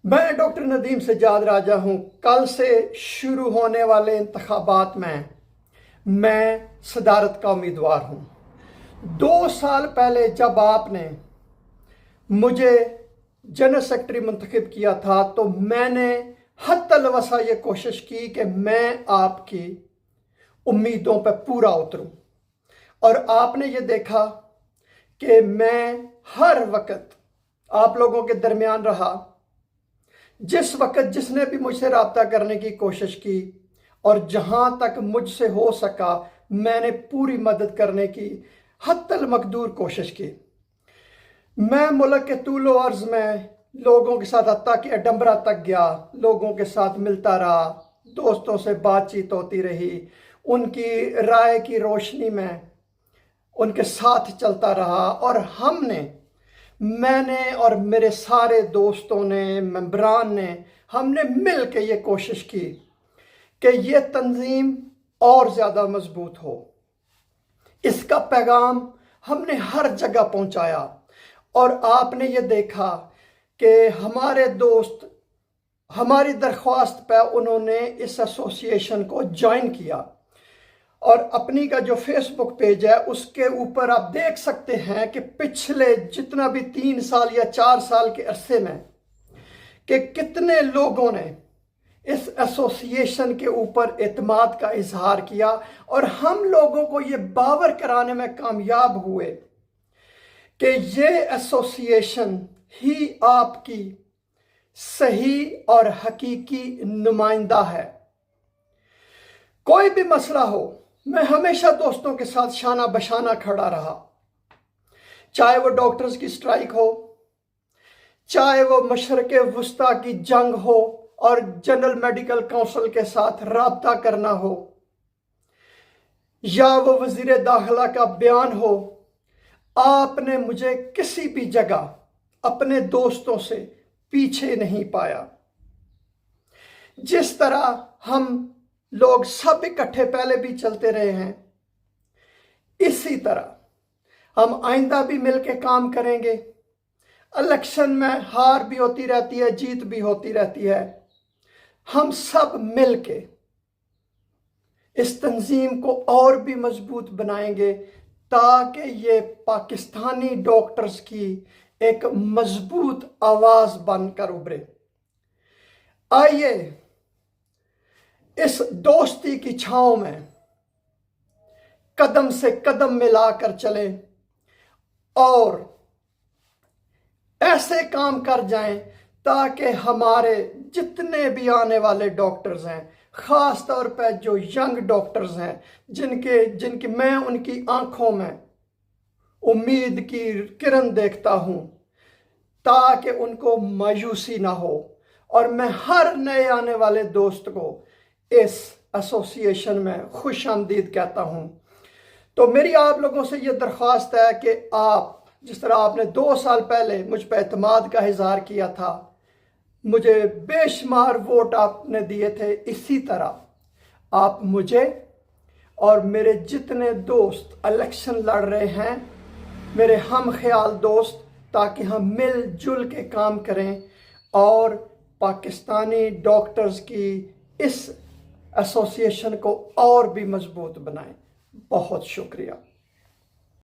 मैं डॉक्टर नदीम सज्जाद राजा हूं। कल से शुरू होने वाले इंतखाबात में मैं सदारत का उम्मीदवार हूं। 2 साल पहले जब आपने मुझे जनरल सेक्रेटरी मुंतखब किया था तो मैंने हत्तल वसा ये कोशिश की कि मैं आपकी उम्मीदों पर पूरा उतरूं, और आपने ये देखा कि मैं हर वक्त आप लोगों के दरमियान रहा। जिस वक्त जिसने भी मुझसे रब्ता करने की कोशिश की और जहां तक मुझसे हो सका मैंने पूरी मदद करने की हत्तल मकदूर कोशिश की। मैं मुल्क के तूलो अर्ज में लोगों के साथ हत्ता कि अडंबरा तक गया, लोगों के साथ मिलता रहा, दोस्तों से बातचीत होती रही, उनकी राय की रोशनी में उनके साथ चलता रहा। और मैंने और मेरे सारे दोस्तों ने, मेंबरान ने, हमने मिल के ये कोशिश की कि ये तंजीम और ज़्यादा मजबूत हो। इसका पैगाम हमने हर जगह पहुंचाया और आपने ये देखा कि हमारे दोस्त हमारी दरख्वास्त पे उन्होंने इस एसोसिएशन को ज्वाइन किया। और अपनी का जो फेसबुक पेज है उसके ऊपर आप देख सकते हैं कि पिछले जितना भी 3 साल या 4 साल के अरसे में कि कितने लोगों ने इस एसोसिएशन के ऊपर एतमाद का इजहार किया और हम लोगों को ये बावर कराने में कामयाब हुए कि ये एसोसिएशन ही आपकी सही और हकीकी नुमाइंदा है। कोई भी मसला हो, मैं हमेशा दोस्तों के साथ शाना बशाना खड़ा रहा, चाहे वो डॉक्टर्स की स्ट्राइक हो, चाहे वो मशरक़े वुस्ता की जंग हो और जनरल मेडिकल काउंसिल के साथ राब्ता करना हो, या वो वज़ीर दाखिला का बयान हो। आपने मुझे किसी भी जगह अपने दोस्तों से पीछे नहीं पाया। जिस तरह हम लोग सब इकट्ठे पहले भी चलते रहे हैं, इसी तरह हम आइंदा भी मिलके काम करेंगे। इलेक्शन में हार भी होती रहती है, जीत भी होती रहती है। हम सब मिलके इस तंजीम को और भी मजबूत बनाएंगे ताकि ये पाकिस्तानी डॉक्टर्स की एक मजबूत आवाज बनकर उभरे। आइए इस दोस्ती की छांव में कदम से कदम मिलाकर चले और ऐसे काम कर जाएं ताकि हमारे जितने भी आने वाले डॉक्टर्स हैं, ख़ास तौर पर जो यंग डॉक्टर्स हैं, जिनकी मैं उनकी आंखों में उम्मीद की किरण देखता हूं, ताकि उनको मायूसी ना हो। और मैं हर नए आने वाले दोस्त को इस एसोसिएशन में खुश आमदीद कहता हूं। तो मेरी आप लोगों से ये दरख्वास्त है कि आप जिस तरह आपने 2 साल पहले मुझ पर एतमाद का इजहार किया था, मुझे बेशुमार वोट आपने दिए थे, इसी तरह आप मुझे और मेरे जितने दोस्त इलेक्शन लड़ रहे हैं, मेरे हम ख्याल दोस्त, ताकि हम मिलजुल के काम करें और पाकिस्तानी डॉक्टर्स की इस एसोसिएशन को और भी मजबूत बनाएं। बहुत शुक्रिया।